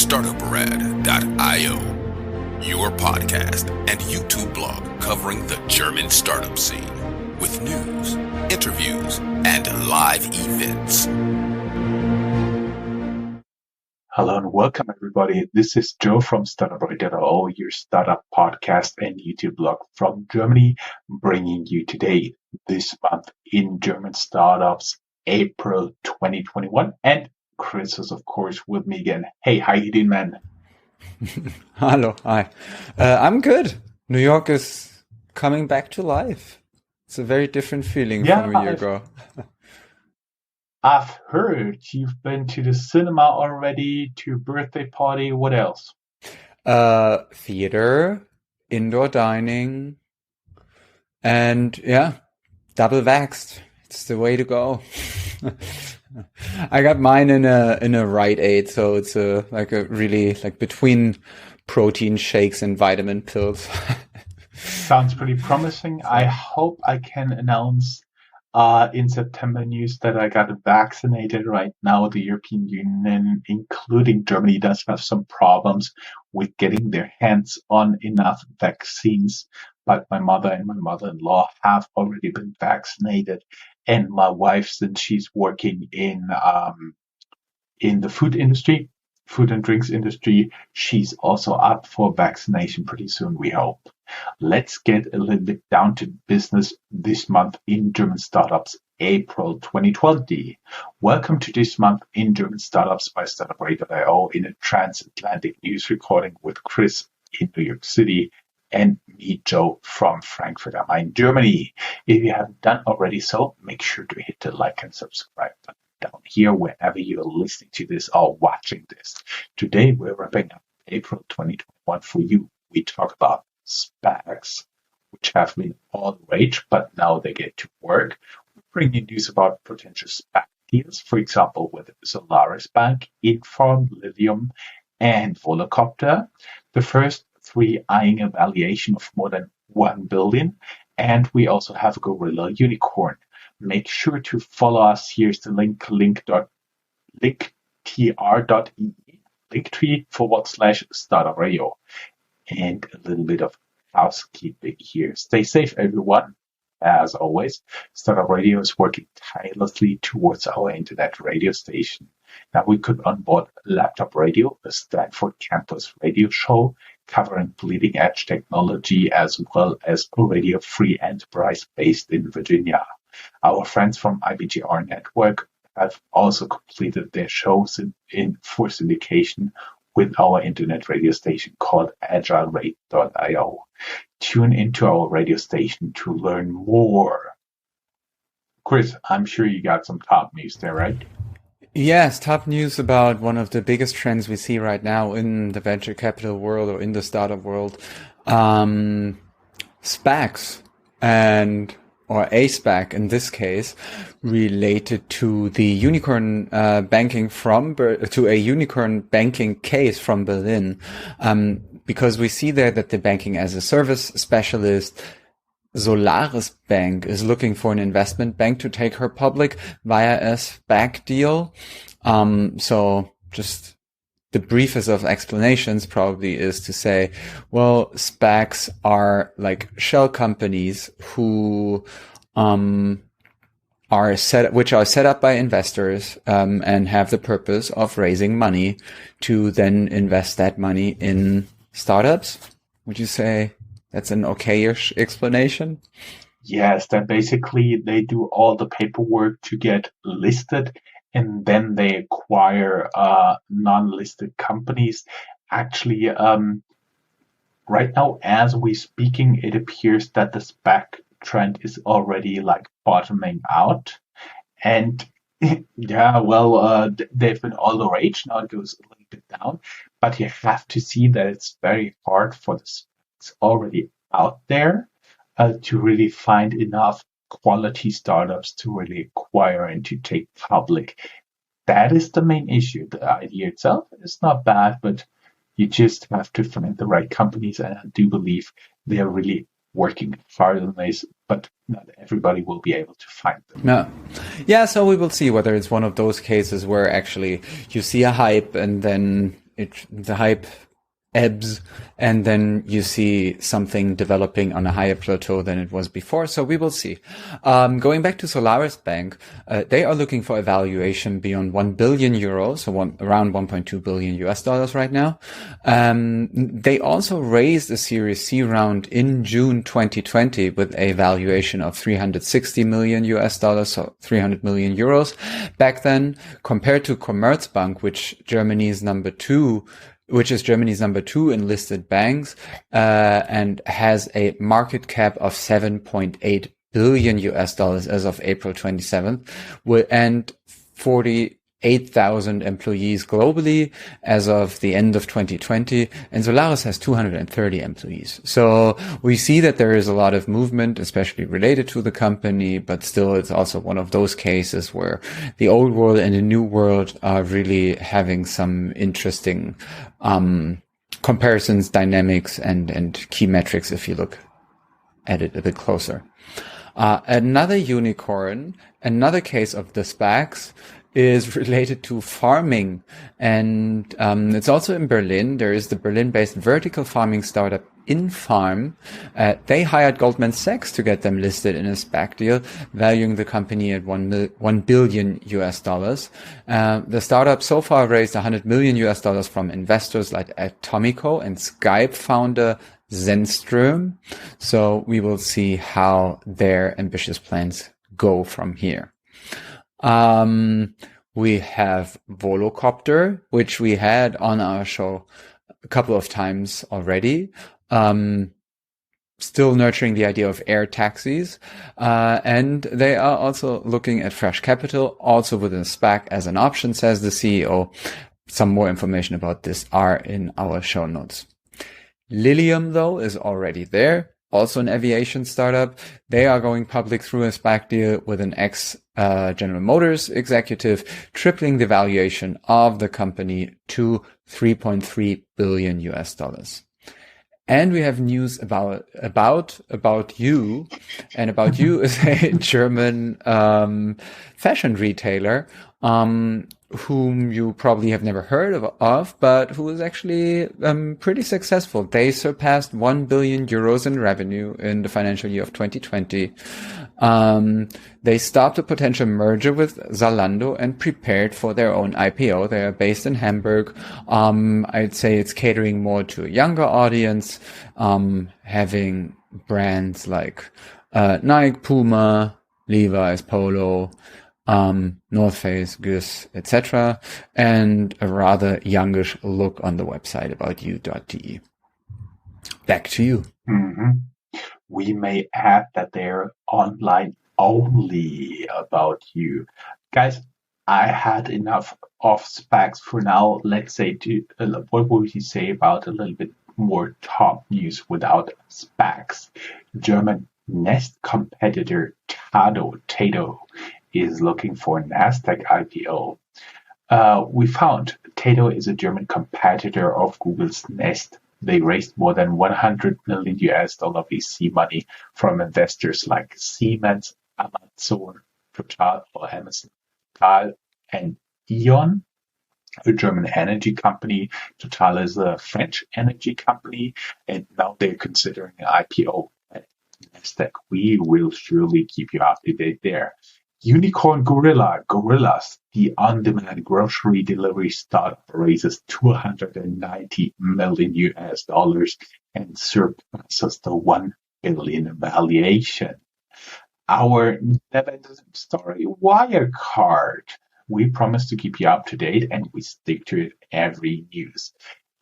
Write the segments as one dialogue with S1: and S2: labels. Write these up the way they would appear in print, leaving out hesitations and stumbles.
S1: Startuprad.io, your podcast and YouTube blog covering the German startup scene with news, interviews, and live events.
S2: Hello and welcome everybody. This is Joe from Startuprad.io, your startup podcast and YouTube blog from Germany, bringing you today, this month in German startups, April 2021. And Chris is, of course, with me again. Hey, how you doing, man?
S3: Hello, hi. I'm good. New York is coming back to life. It's a very different feeling from a year ago.
S2: I've heard you've been to the cinema already, to a birthday party. What else?
S3: Theater, indoor dining, and double vaxxed. It's the way to go. I got mine in a Rite Aid, so it's really between protein shakes and vitamin pills.
S2: Sounds pretty promising. I hope I can announce in September news that I got vaccinated. Right now, the European Union, including Germany, does have some problems with getting their hands on enough vaccines. But my mother and my mother-in-law have already been vaccinated. And my wife, since she's working in the food and drinks industry, she's also up for vaccination pretty soon, we hope. Let's get a little bit down to business this month in German startups, April 2020. Welcome to this month in German startups by Startuprad.io in a transatlantic news recording with Chris in New York City and me, Joe, from Frankfurt am Main, Germany. If you haven't done already so, make sure to hit the like and subscribe button down here wherever you're listening to this or watching this. Today, we're wrapping up April 2021 for you. We talk about SPACs, which have been all the rage, but now they get to work. We bring you news about potential SPAC deals, for example, with Solarisbank, Infarm, Lilium, and Volocopter. The first three eyeing a valuation of more than 1 billion. And we also have a gorilla unicorn. Make sure to follow us. Here's the link, linktree.startup.radio. And a little bit of housekeeping here. Stay safe, everyone. As always, Startup Radio is working tirelessly towards our internet radio station. Now, we could onboard Laptop Radio, a Stanford Campus Radio Show covering bleeding-edge technology, as well as a radio-free enterprise based in Virginia. Our friends from IBGR Network have also completed their shows for syndication with our internet radio station called tirelessly.io. Tune into our radio station to learn more. Chris, I'm sure you got some top news there, right?
S3: Yes, top news about one of the biggest trends we see right now in the venture capital world or in the startup world, SPACs or a SPAC in this case, related to the unicorn banking to a unicorn banking case from Berlin, because we see there that the banking as a service specialist Solarisbank is looking for an investment bank to take her public via a SPAC deal. So just the briefest of explanations probably is to say, well, SPACs are like shell companies who are set up by investors and have the purpose of raising money to then invest that money in startups. Would you say that's an okay-ish explanation?
S2: Yes, that basically they do all the paperwork to get listed, and then they acquire non-listed companies. Actually, right now, as we're speaking, it appears that the SPAC trend is already bottoming out. And they've been all the rage. Now it goes a little bit down. But you have to see that it's very hard for the SPACs already out there to really find enough quality startups to really acquire and to take public. That is the main issue. The idea itself is not bad, but you just have to find the right companies. And I do believe they're really working hard on this, but not everybody will be able to find them.
S3: No. Yeah, so we will see whether it's one of those cases where actually you see a hype and then the hype ebbs, and then you see something developing on a higher plateau than it was before. So we will see. Going back to Solarisbank, they are looking for a valuation beyond 1 billion euros, so around 1.2 billion US dollars right now. They also raised a Series C round in June 2020 with a valuation of 360 million US dollars, so 300 million euros back then, compared to Commerzbank, which is Germany's number two in listed banks, and has a market cap of 7.8 billion US dollars as of April 27th, and 48,000 employees globally as of the end of 2020. And Solaris has 230 employees. So we see that there is a lot of movement, especially related to the company, but still it's also one of those cases where the old world and the new world are really having some interesting comparisons, dynamics, and key metrics if you look at it a bit closer. Another unicorn, another case of the SPACs, is related to farming, and it's also in Berlin. There is the Berlin-based vertical farming startup Infarm. They hired Goldman Sachs to get them listed in a SPAC deal, valuing the company at 1 billion US dollars. The startup so far raised 100 million US dollars from investors like Atomico and Skype founder Zenström. So we will see how their ambitious plans go from here. We have Volocopter, which we had on our show a couple of times already. Still nurturing the idea of air taxis. And they are also looking at fresh capital, also with a SPAC as an option, says the CEO. Some more information about this are in our show notes. Lilium, though, is already there. Also an aviation startup. They are going public through a SPAC deal with an ex-General Motors executive, tripling the valuation of the company to 3.3 billion US dollars. And we have news about you, and About You is a German fashion retailer whom you probably have never heard of, but who is actually pretty successful. They surpassed 1 billion euros in revenue in the financial year of 2020. They stopped a potential merger with Zalando and prepared for their own IPO. They are based in Hamburg. I'd say it's catering more to a younger audience, having brands like Nike, Puma, Levi's, Polo, North Face, Guess, etc., and a rather youngish look on the website aboutyou.de. Back to you.
S2: Mm-hmm. We may add that they're online only About You. Guys, I had enough of SPACs for now. Let's say, what would you say about a little bit more top news without SPACs? German Nest competitor Tato is looking for a Nasdaq IPO. We found Tato is a German competitor of Google's Nest. They raised more than 100 million US dollar VC money from investors like Siemens, Amazon, Total, and E.ON, a German energy company. Total is a French energy company, and now they're considering an IPO at Nasdaq. We will surely keep you up to date there. Unicorn Gorillas, the on-demand grocery delivery startup, raises 290 million US dollars and surpasses the 1 billion valuation. Our never-ending story, Wirecard. We promise to keep you up to date, and we stick to it every news.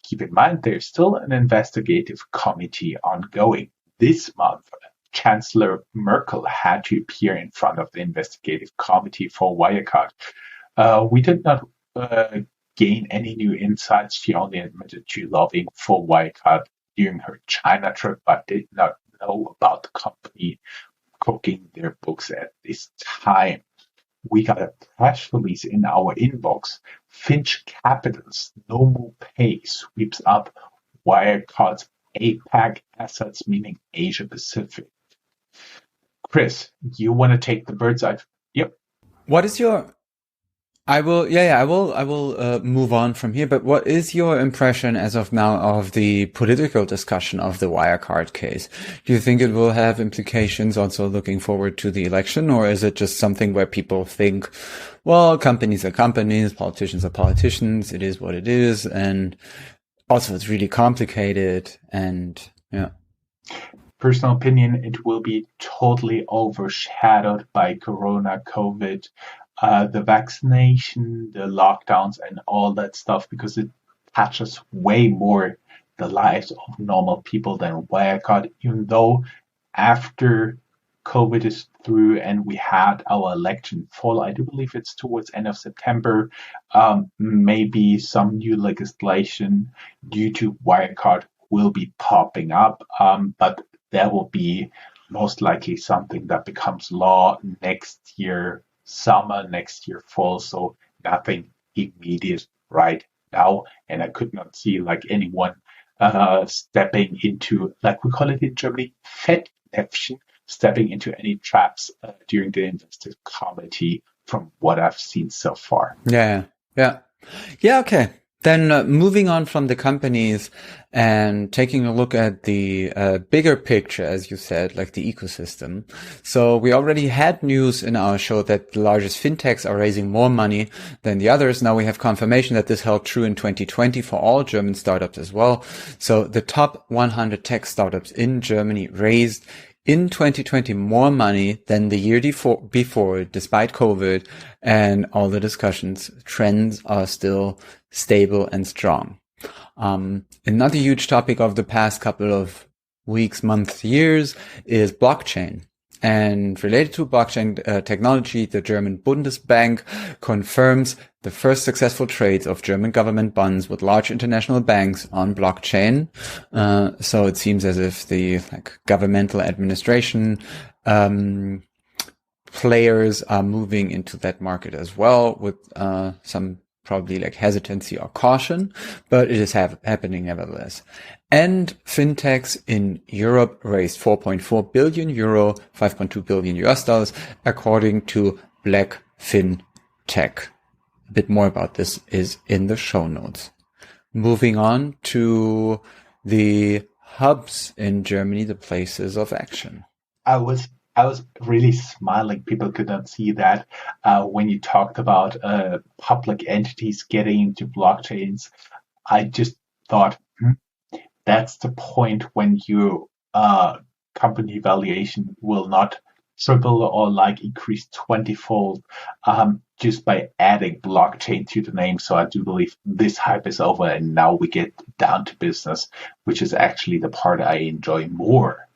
S2: Keep in mind, there's still an investigative committee ongoing. This month, Chancellor Merkel had to appear in front of the investigative committee for Wirecard. We did not gain any new insights. She only admitted to lobbying for Wirecard during her China trip, but did not know about the company cooking their books at this time. We got a press release in our inbox. Finch Capital's No More Pay sweeps up Wirecard's APAC assets, meaning Asia Pacific. Chris, you want to take the bird's eye? Yep.
S3: What is your I will, yeah, I will move on from here. But what is your impression as of now of the political discussion of the Wirecard case? Do you think it will have implications also looking forward to the election, or is it just something where people think, well, companies are companies, politicians are politicians, it is what it is, and also it's really complicated, and yeah.
S2: Personal opinion, it will be totally overshadowed by Corona, COVID, the vaccination, the lockdowns, and all that stuff, because it touches way more the lives of normal people than Wirecard, even though after COVID is through and we had our election fall, I do believe it's towards end of September, maybe some new legislation due to Wirecard will be popping up, but there will be most likely something that becomes law next year summer, next year fall, so nothing immediate right now. And I could not see like anyone stepping into, like we call it in Germany, Fettnäpfchen, stepping into any traps during the investor committee from what I've seen so far.
S3: Yeah. Okay. Then moving on from the companies and taking a look at the bigger picture, as you said, like the ecosystem. So we already had news in our show that the largest fintechs are raising more money than the others. Now we have confirmation that this held true in 2020 for all German startups as well. So the top 100 tech startups in Germany raised in 2020 more money than the year before, despite COVID and all the discussions. Trends are still stable and strong. Another huge topic of the past couple of weeks, months, years is blockchain. And related to blockchain technology, the German Bundesbank confirms the first successful trades of German government bonds with large international banks on blockchain. So it seems as if the governmental administration players are moving into that market as well, with some probably hesitancy or caution, but it is happening nevertheless. And fintechs in Europe raised 4.4 billion euro, 5.2 billion US dollars, according to Black FinTech. A bit more about this is in the show notes. Moving on to the hubs in Germany, the places of action.
S2: I was really smiling. People could not see that when you talked about public entities getting into blockchains. I just thought, that's the point when your company valuation will not triple or increase 20-fold just by adding blockchain to the name. So I do believe this hype is over, and now we get down to business, which is actually the part I enjoy more.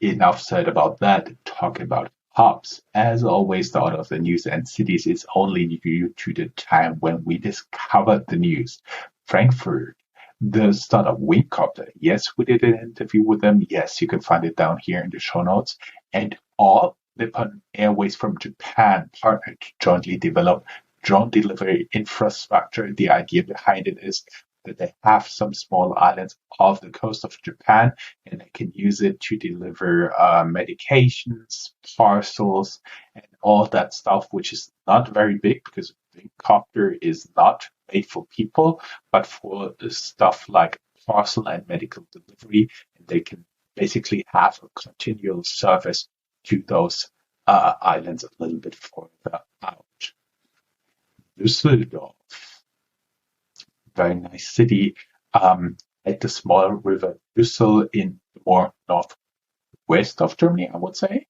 S2: Enough said about that. Talking about hubs. As always, the order of the news and cities is only due to the time when we discovered the news. Frankfurt, the startup Volocopter. Yes, we did an interview with them. Yes, you can find it down here in the show notes. And all Nippon Airways from Japan partnered to jointly develop drone delivery infrastructure. The idea behind it is that they have some small islands off the coast of Japan, and they can use it to deliver medications, parcels, and all that stuff, which is not very big because Volocopter is not made for people, but for stuff like parcel and medical delivery. And they can basically have a continual service to those islands a little bit further out. Düsseldorf. Very nice city at the small river Düssel in the more northwest of Germany, I would say.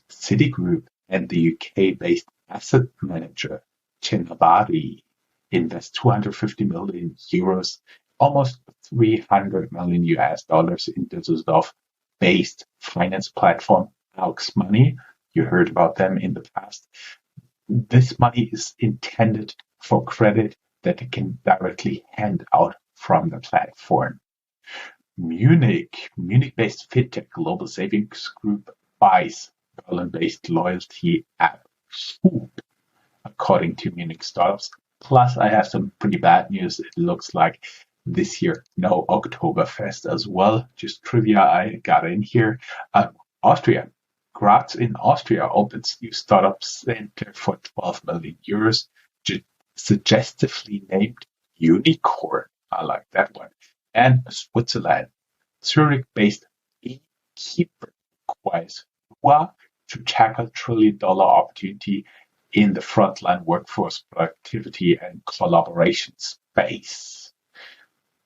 S2: Citigroup and the UK-based asset manager Chinabari invest 250 million euros, almost 300 million US dollars in Düsseldorf-based finance platform Aux Money. You heard about them in the past. This money is intended for credit that it can directly hand out from the platform. Munich-based fintech global savings group buys Berlin-based loyalty app Swoop, according to Munich startups. Plus, I have some pretty bad news. It looks like this year, no Oktoberfest as well. Just trivia I got in here. Austria Graz in Austria opens new startup center for 12 million euros, suggestively named Unicorn. I like that one. And Switzerland, Zurich-based Keeper acquires Hua to tackle trillion-dollar opportunity in the frontline workforce productivity and collaboration space.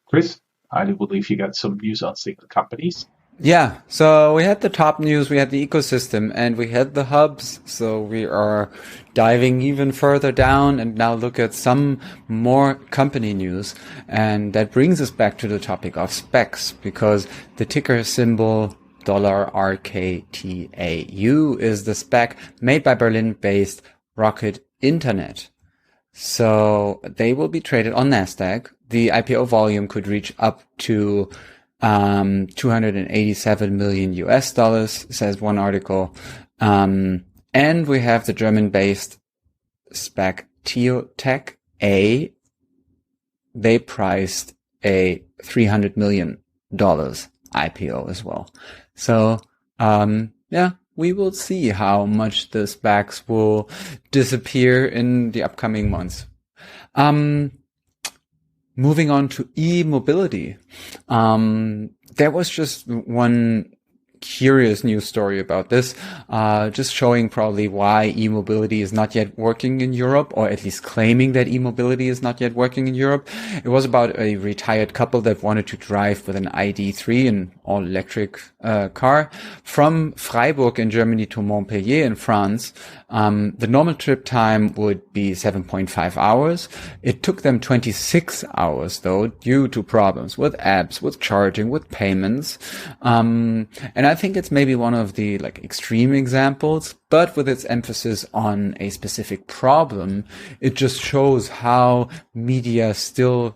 S2: Chris, I do believe you got some news on single companies.
S3: Yeah, so we had the top news, we had the ecosystem, and we had the hubs. So we are diving even further down and now look at some more company news. And that brings us back to the topic of SPACs, because the ticker symbol $RKTAU is the SPAC made by Berlin-based Rocket Internet. So they will be traded on NASDAQ. The IPO volume could reach up to 287 million US dollars, says one article. And we have the German-based SPAC Teotech A. They priced a $300 million IPO as well. So, we will see how much the SPACs will disappear in the upcoming months. Moving on to e-mobility. There was just one curious news story about this, just showing probably why e-mobility is not yet working in Europe, or at least claiming that e-mobility is not yet working in Europe. It was about a retired couple that wanted to drive with an ID.3, an all-electric car, from Freiburg in Germany to Montpellier in France. The normal trip time would be 7.5 hours. It took them 26 hours, though, due to problems with apps, with charging, with payments. And I think it's maybe one of the extreme examples, but with its emphasis on a specific problem, it just shows how media still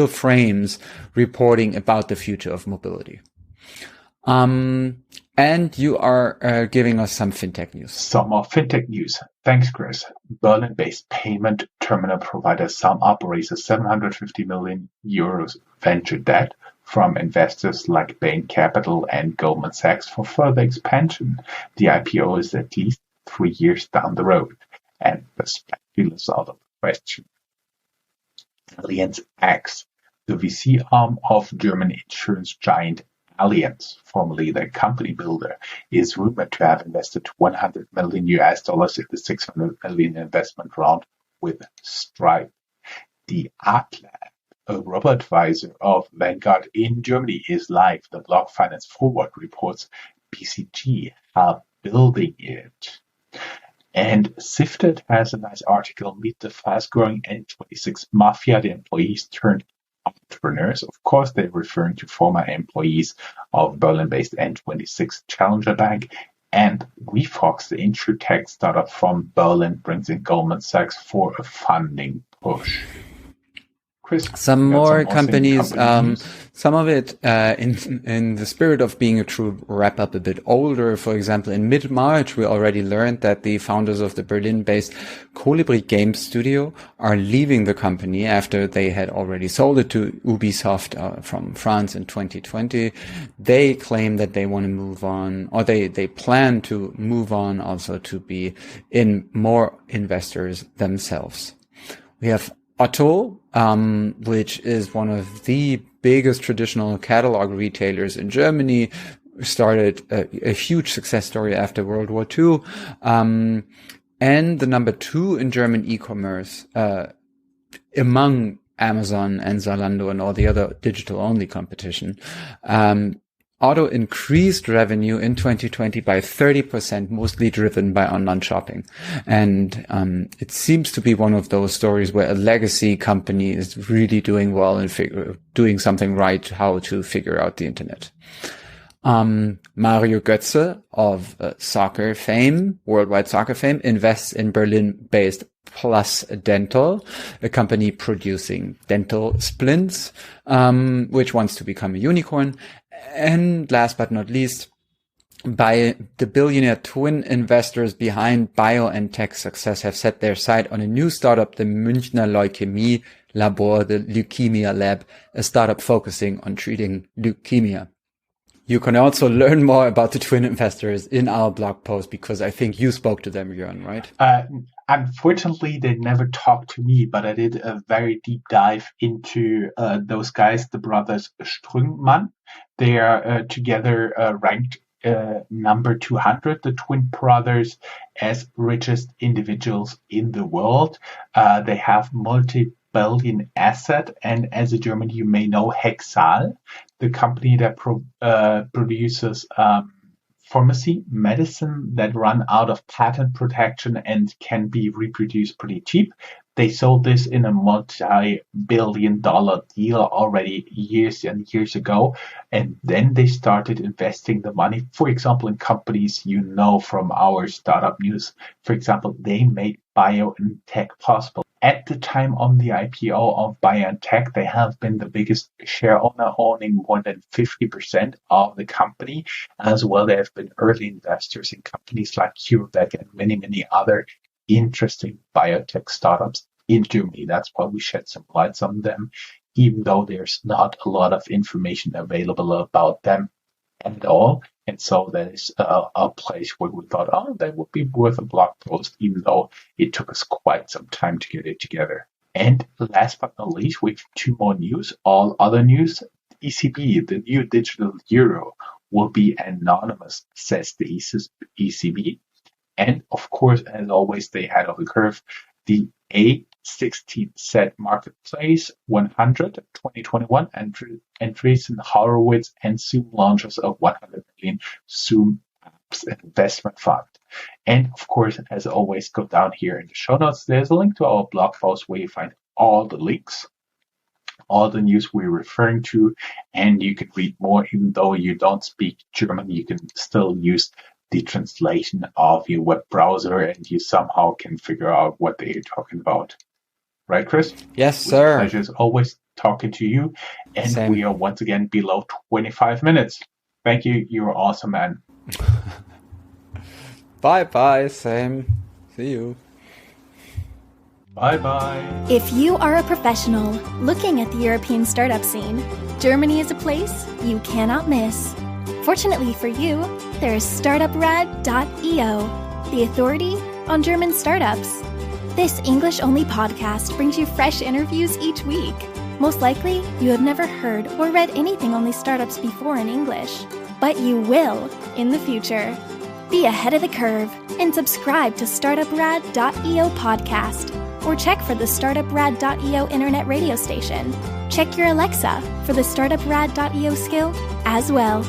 S3: frames reporting about the future of mobility. And you are giving us some fintech news.
S2: Some more fintech news. Thanks, Chris. Berlin-based payment terminal provider SumUp raises 750 million euros venture debt from investors like Bain Capital and Goldman Sachs for further expansion. The IPO is at least 3 years down the road, and the SPAC is out of the question. Allianz X, the VC arm of German insurance giant Allianz, formerly the company builder, is rumored to have invested $100 million in the $600 million investment round with Stripe. The Atlas, a robo-advisor of Vanguard in Germany, is live. The blog Finance Forward reports BCG are building it. And Sifted has a nice article, Meet the Fast-Growing N26 Mafia, the employees turned entrepreneurs. Of course, they're referring to former employees of Berlin-based N26 Challenger Bank. And WeFox, the insurtech startup from Berlin, brings in Goldman Sachs for a funding push. Chris,
S3: some more companies, some of it in the spirit of being a true wrap-up, a bit older. For example, in mid-March, we already learned that the founders of the Berlin-based Colibri Game Studio are leaving the company after they had already sold it to Ubisoft from France in 2020. They claim that they want to move on, or they plan to move on also to be in more investors themselves. We have Otto, which is one of the biggest traditional catalog retailers in Germany, started a huge success story after World War II, and the number 2 in German e-commerce among Amazon and Zalando and all the other digital-only competition. Otto increased revenue in 2020 by 30%, mostly driven by online shopping. And it seems to be one of those stories where a legacy company is really doing well and doing something right, how to figure out the internet. Mario Götze of soccer fame, worldwide soccer fame, invests in Berlin-based Plus Dental, a company producing dental splints, which wants to become a unicorn. And last but not least, by the billionaire twin investors behind bio and tech success have set their sight on a new startup, the Münchner Leukämie Labor, the Leukemia Lab, a startup focusing on treating leukemia. You can also learn more about the twin investors in our blog post, because I think you spoke to them, Jörn, right?
S2: Unfortunately, they never talked to me, but I did a very deep dive into those guys, the brothers Strüngmann. They are together ranked number 200, the twin brothers, as richest individuals in the world. They have multi-billion asset, and as a German, you may know Hexal, the company that produces pharmacy medicine that run out of patent protection and can be reproduced pretty cheap. They sold this in a multi-billion-dollar deal already years and years ago. And then they started investing the money, for example, in companies you know from our startup news. For example, they made bio and tech possible. At the time on the IPO of bio and tech, they have been the biggest share owner, owning more than 50% of the company. As well, they have been early investors in companies like CureVac and many, many other interesting biotech startups in Germany. That's why we shed some light on them, even though there's not a lot of information available about them at all. And so that is a place where we thought, oh, that would be worth a blog post, even though it took us quite some time to get it together. And last but not least, we have two more news. All other news, ECB, the new digital euro, will be anonymous, says the ECB. And of course, as always, they had on the curve the A16 set marketplace 100 2021 entries in Horowitz and Zoom launches of 100 million Zoom apps investment fund. And of course, as always, go down here in the show notes. There's a link to our blog post where you find all the links, all the news we're referring to, and you can read more. Even though you don't speak German, you can still use the translation of your web browser, and you somehow can figure out what they're talking about. Right, Chris?
S3: Yes, sir.
S2: Pleasure as always talking to you. And
S3: Same.
S2: We are once again below 25 minutes. Thank you. You're awesome, man.
S3: Bye-bye, Sam. See you.
S2: Bye-bye.
S4: If you are a professional looking at the European startup scene, Germany is a place you cannot miss. Fortunately for you, there is Startuprad.io, the authority on German startups. This English-only podcast brings you fresh interviews each week. Most likely, you have never heard or read anything on these startups before in English, but you will in the future. Be ahead of the curve and subscribe to Startuprad.io podcast, or check for the Startuprad.io internet radio station. Check your Alexa for the Startuprad.io skill as well.